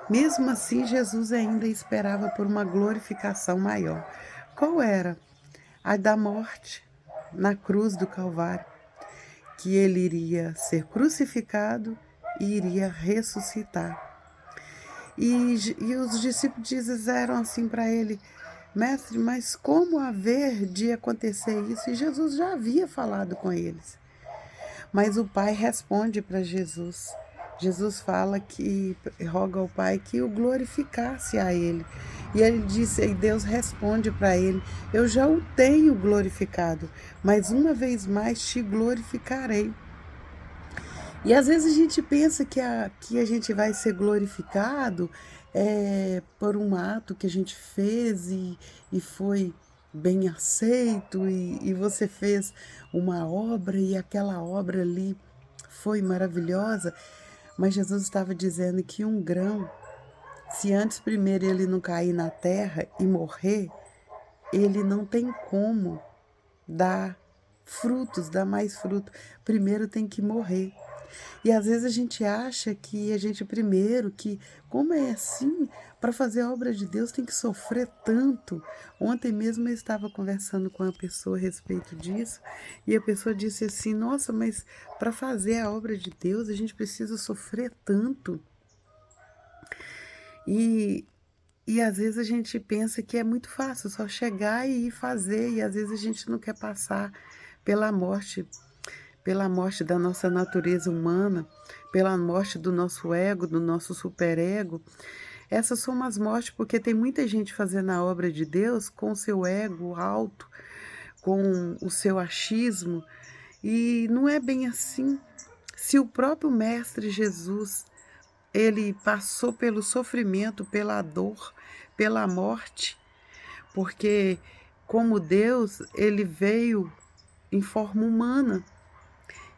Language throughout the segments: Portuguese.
Mesmo assim, Jesus ainda esperava por uma glorificação maior. Qual era? A da morte na cruz do Calvário, que ele iria ser crucificado e iria ressuscitar. E os discípulos disseram assim para ele: Mestre, mas como haver de acontecer isso? E Jesus já havia falado com eles. Mas o pai responde para Jesus. Jesus fala que roga ao pai que o glorificasse a ele. E ele disse, e Deus responde para ele: Eu já o tenho glorificado, mas uma vez mais te glorificarei. E às vezes a gente pensa que a gente vai ser glorificado por um ato que a gente fez e foi bem aceito, e você fez uma obra e aquela obra ali foi maravilhosa, mas Jesus estava dizendo que um grão, se antes primeiro ele não cair na terra e morrer, ele não tem como dar frutos, dar mais fruto. Primeiro tem que morrer. E às vezes a gente acha que a gente primeiro, que como é assim, para fazer a obra de Deus tem que sofrer tanto. Ontem mesmo eu estava conversando com uma pessoa a respeito disso, e a pessoa disse assim: Nossa, mas para fazer a obra de Deus a gente precisa sofrer tanto. E, e às vezes a gente pensa que é muito fácil só chegar e ir fazer, e às vezes a gente não quer passar pela morte, pela morte da nossa natureza humana, pela morte do nosso ego, do nosso superego. Essas são umas mortes porque tem muita gente fazendo a obra de Deus com o seu ego alto, com o seu achismo, e não é bem assim. Se o próprio Mestre Jesus, ele passou pelo sofrimento, pela dor, pela morte, porque como Deus, ele veio em forma humana.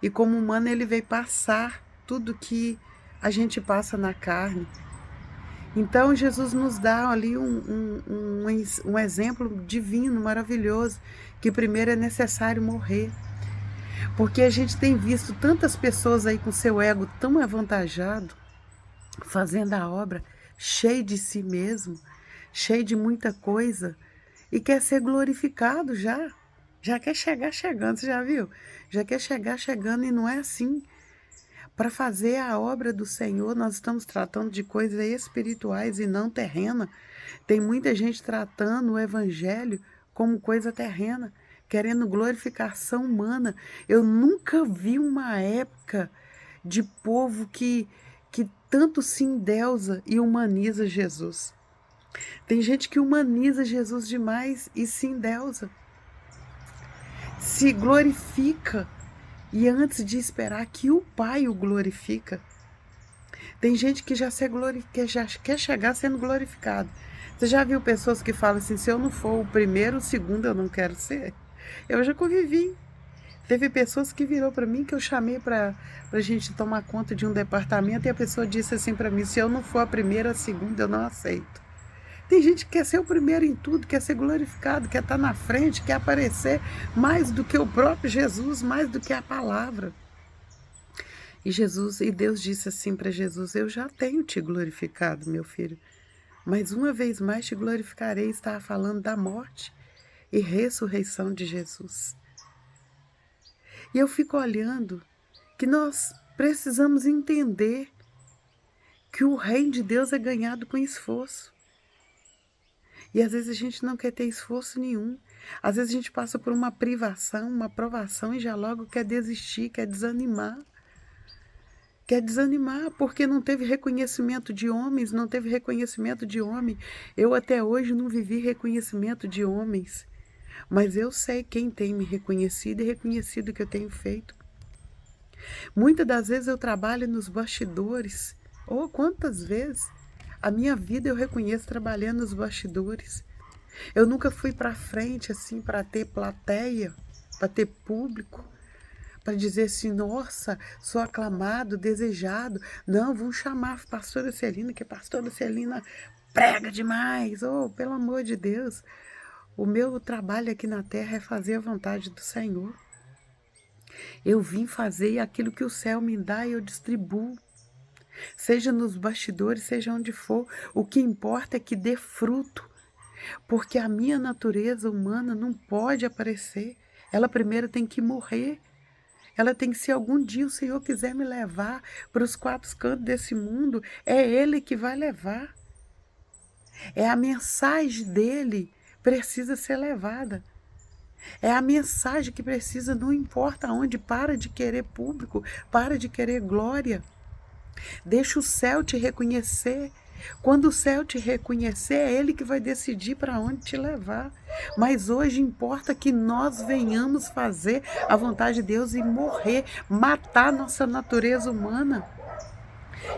E como humano, ele veio passar tudo que a gente passa na carne. Então, Jesus nos dá ali um exemplo divino, maravilhoso, que primeiro é necessário morrer. Porque a gente tem visto tantas pessoas aí com seu ego tão avantajado, fazendo a obra, cheio de si mesmo, cheio de muita coisa, e quer ser glorificado já. Já quer chegar chegando, você já viu? Já quer chegar chegando e não é assim. Para fazer a obra do Senhor, nós estamos tratando de coisas espirituais e não terrena. Tem muita gente tratando o evangelho como coisa terrena, querendo glorificação humana. Eu nunca vi uma época de povo que tanto se endeusa e humaniza Jesus. Tem gente que humaniza Jesus demais e se endeusa, se glorifica, e antes de esperar que o Pai o glorifica. Tem gente que que já quer chegar sendo glorificado. Você já viu pessoas que falam assim: se eu não for o primeiro, o segundo eu não quero ser? Eu já convivi. Teve pessoas que virou para mim, que eu chamei para a gente tomar conta de um departamento, e a pessoa disse assim para mim: se eu não for a primeira, a segunda eu não aceito. Tem gente que quer ser o primeiro em tudo, quer ser glorificado, quer estar na frente, quer aparecer mais do que o próprio Jesus, mais do que a palavra. E Deus disse assim para Jesus: Eu já tenho te glorificado, meu filho, mas uma vez mais te glorificarei. Estava falando da morte e ressurreição de Jesus. E eu fico olhando que nós precisamos entender que o reino de Deus é ganhado com esforço. E às vezes a gente não quer ter esforço nenhum. Às vezes a gente passa por uma privação, uma provação e já logo quer desistir, quer desanimar. Quer desanimar porque não teve reconhecimento de homens, não teve reconhecimento de homem. Eu até hoje não vivi reconhecimento de homens, mas eu sei quem tem me reconhecido e reconhecido o que eu tenho feito. Muitas das vezes eu trabalho nos bastidores. Oh, quantas vezes a minha vida eu reconheço trabalhando nos bastidores. Eu nunca fui para frente assim para ter plateia, para ter público, para dizer assim: nossa, sou aclamado, desejado. Não, vamos chamar a pastora Celina, que a pastora Celina prega demais. Oh, pelo amor de Deus, o meu trabalho aqui na terra é fazer a vontade do Senhor. Eu vim fazer aquilo que o céu me dá e eu distribuo. seja nos bastidores, seja onde for, o que importa é que dê fruto, porque a minha natureza humana não pode aparecer, ela primeiro tem que morrer. Ela tem que, se algum dia o Senhor quiser me levar para os quatro cantos desse mundo, é Ele que vai levar. É a mensagem dele precisa ser levada. É a mensagem que precisa, não importa onde, para de querer público, para de querer glória. Deixa o céu te reconhecer. Quando o céu te reconhecer, é Ele que vai decidir para onde te levar. Mas hoje importa que nós venhamos fazer a vontade de Deus e morrer, matar nossa natureza humana.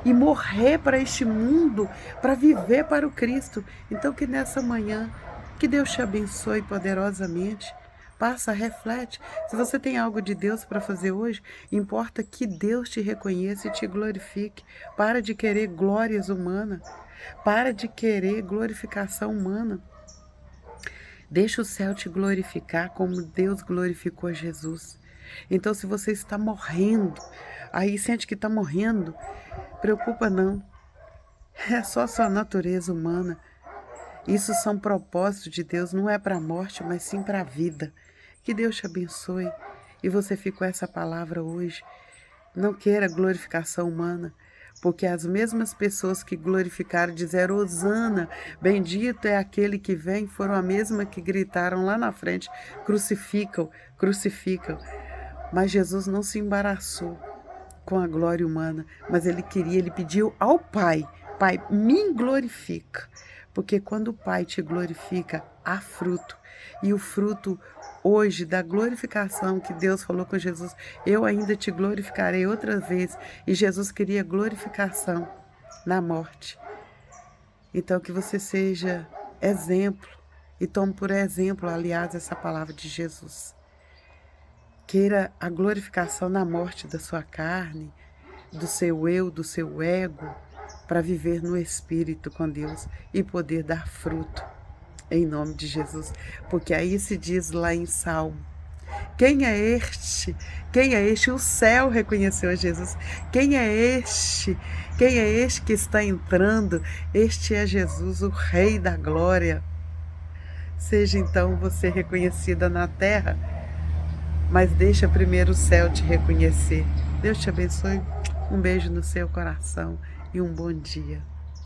E morrer para este mundo, para viver para o Cristo. Então que nessa manhã, que Deus te abençoe poderosamente. Passa, reflete. Se você tem algo de Deus para fazer hoje, importa que Deus te reconheça e te glorifique. Para de querer glórias humanas. Para de querer glorificação humana. Deixa o céu te glorificar como Deus glorificou Jesus. Então, se você está morrendo, aí sente que está morrendo, preocupa não. É só sua natureza humana. Isso são propósitos de Deus, não é para a morte, mas sim para a vida. Que Deus te abençoe. E você fica com essa palavra hoje. Não queira glorificação humana, porque as mesmas pessoas que glorificaram, disseram, Hosana, bendito é aquele que vem, foram a mesma que gritaram lá na frente, crucificam, crucificam. Mas Jesus não se embaraçou com a glória humana, mas ele pediu ao Pai, Pai, me glorifica, porque quando o Pai te glorifica, há fruto, e o fruto hoje da glorificação que Deus falou com Jesus, eu ainda te glorificarei outra vez, e Jesus queria glorificação na morte. Então que você seja exemplo, e tome por exemplo, aliás, essa palavra de Jesus. Queira a glorificação na morte da sua carne, do seu eu, do seu ego, para viver no Espírito com Deus e poder dar fruto, em nome de Jesus. Porque aí se diz lá em Salmo, quem é este? Quem é este? O céu reconheceu a Jesus. Quem é este? Quem é este que está entrando? Este é Jesus, o Rei da Glória. Seja então você reconhecida na terra, mas deixa primeiro o céu te reconhecer. Deus te abençoe, um beijo no seu coração e um bom dia.